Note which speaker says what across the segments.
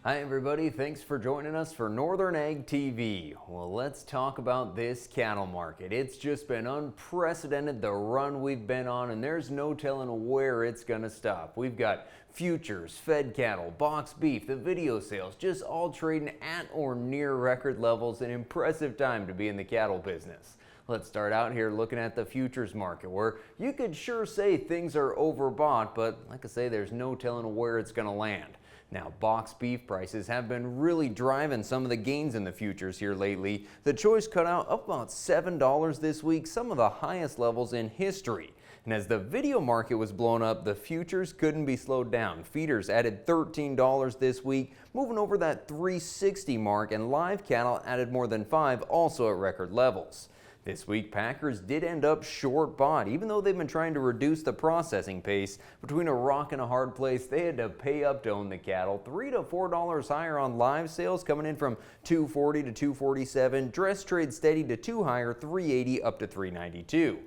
Speaker 1: Hi everybody, thanks for joining us for Northern Ag TV. Well, let's talk about this cattle market. It's just been unprecedented, the run we've been on, and there's no telling where it's gonna stop. We've got futures, fed cattle, box beef, the video sales, just all trading at or near record levels. An impressive time to be in the cattle business. Let's start out here looking at the futures market, where you could sure say things are overbought, but like I say, there's no telling where it's gonna land. Now, box beef prices have been really driving some of the gains in the futures here lately. The choice cut out up about $7 this week, some of the highest levels in history. And as the video market was blown up, the futures couldn't be slowed down. Feeders added $13 this week, moving over that $3.60 mark, and live cattle added more than $5, also at record levels. This week, packers did end up short bought. Even though they've been trying to reduce the processing pace, between a rock and a hard place, they had to pay up to own the cattle. $3 to $4 higher on live sales, coming in from $240 to $247. Dress trade steady to $2 higher, $380 up to $392.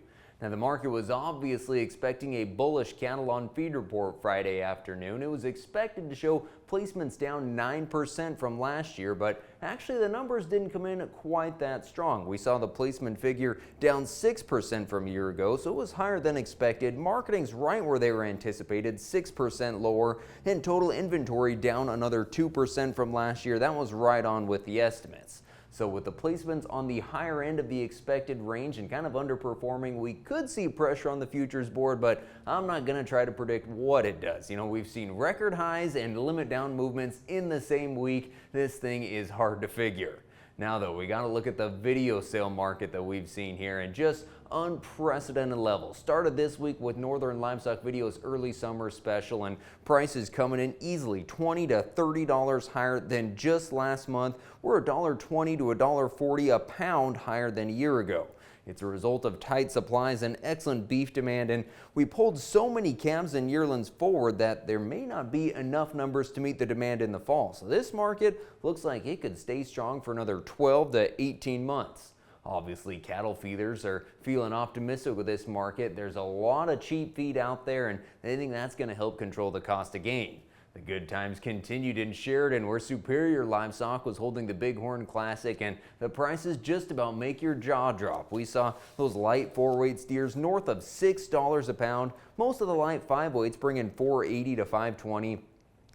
Speaker 1: Now, the market was obviously expecting a bullish cattle on feed report Friday afternoon. It was expected to show placements down 9% from last year, but actually the numbers didn't come in quite that strong. We saw the placement figure down 6% from a year ago, so it was higher than expected. Marketing's right where they were anticipated, 6% lower, and total inventory down another 2% from last year. That was right on with the estimates. So with the placements on the higher end of the expected range and kind of underperforming, we could see pressure on the futures board, but I'm not going to try to predict what it does. You know, we've seen record highs and limit down movements in the same week. This thing is hard to figure. Now though, we got to look at the video sale market that we've seen here, and just unprecedented levels. Started this week with Northern Livestock Video's early summer special, and prices coming in easily $20 to $30 higher than just last month. We're $1.20 to $1.40 a pound higher than a year ago. It's a result of tight supplies and excellent beef demand, and we pulled so many calves and yearlings forward that there may not be enough numbers to meet the demand in the fall. So this market looks like it could stay strong for another 12 to 18 months. Obviously, cattle feeders are feeling optimistic with this market. There's a lot of cheap feed out there, and they think that's going to help control the cost of gain. The good times continued in Sheridan, where Superior Livestock was holding the Bighorn Classic, and the prices just about make your jaw drop. We saw those light 4-weight steers north of $6 a pound. Most of the light 5-weights bring in $480 to $520.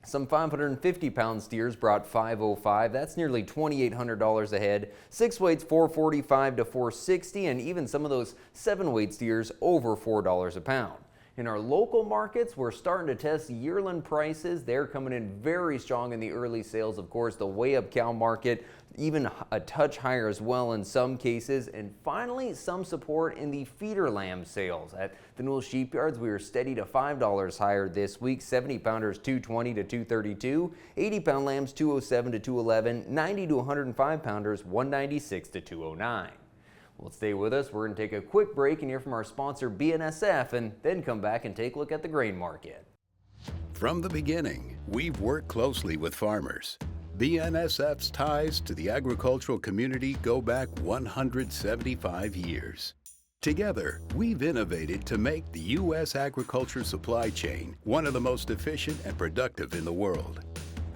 Speaker 1: Some 550-pound steers brought $505. That's nearly $2,800 a head. 6-weights $445 to $460, and even some of those 7-weight steers over $4 a pound. In our local markets, we're starting to test yearling prices. They're coming in very strong in the early sales. Of course, the weigh-up cow market, even a touch higher as well in some cases. And finally, some support in the feeder lamb sales. At the Newell Sheepyards, we were steady to $5 higher this week. 70-pounders $220 to $232. 80-pound lambs $207 to $211. 90 to 105-pounders $196 to $209. Well, stay with us. We're going to take a quick break and hear from our sponsor BNSF, and then come back and take a look at the grain market.
Speaker 2: From the beginning, we've worked closely with farmers. BNSF's ties to the agricultural community go back 175 years. Together, we've innovated to make the U.S. agriculture supply chain one of the most efficient and productive in the world.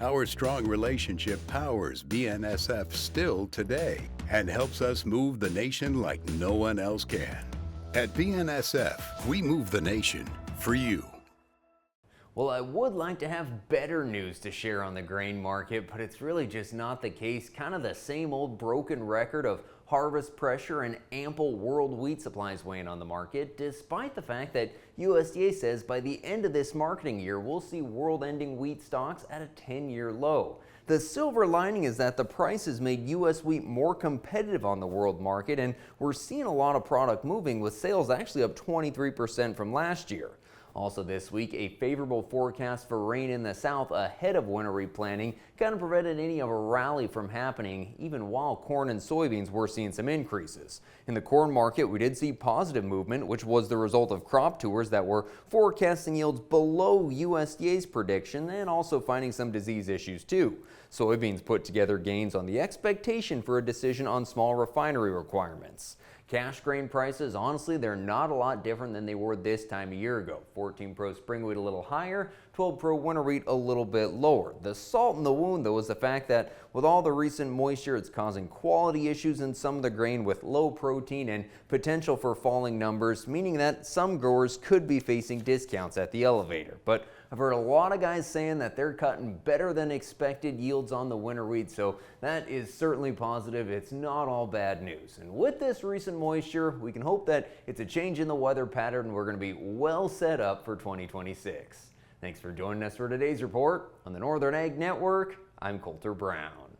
Speaker 2: Our strong relationship powers BNSF still today and helps us move the nation like no one else can. At BNSF, we move the nation for you.
Speaker 1: Well, I would like to have better news to share on the grain market, but it's really just not the case. Kind of the same old broken record of harvest pressure and ample world wheat supplies weighing on the market, despite the fact that USDA says by the end of this marketing year, we'll see world-ending wheat stocks at a 10-year low. The silver lining is that the price has made U.S. wheat more competitive on the world market, and we're seeing a lot of product moving, with sales actually up 23% from last year. Also this week, a favorable forecast for rain in the south ahead of winter replanting kind of prevented any of a rally from happening, even while corn and soybeans were seeing some increases. In the corn market, we did see positive movement, which was the result of crop tours that were forecasting yields below USDA's prediction, and also finding some disease issues too. Soybeans put together gains on the expectation for a decision on small refinery requirements. Cash grain prices, honestly, they're not a lot different than they were this time a year ago. 14 Pro spring wheat a little higher, 12 Pro winter wheat a little bit lower. The salt in the wound, though, is the fact that with all the recent moisture, it's causing quality issues in some of the grain with low protein and potential for falling numbers, meaning that some growers could be facing discounts at the elevator. But I've heard a lot of guys saying that they're cutting better than expected yields on the winter wheat, so that is certainly positive. It's not all bad news. And with this recent moisture, we can hope that it's a change in the weather pattern. We're going to be well set up for 2026. Thanks for joining us for today's report on the Northern Ag Network. I'm Colter Brown.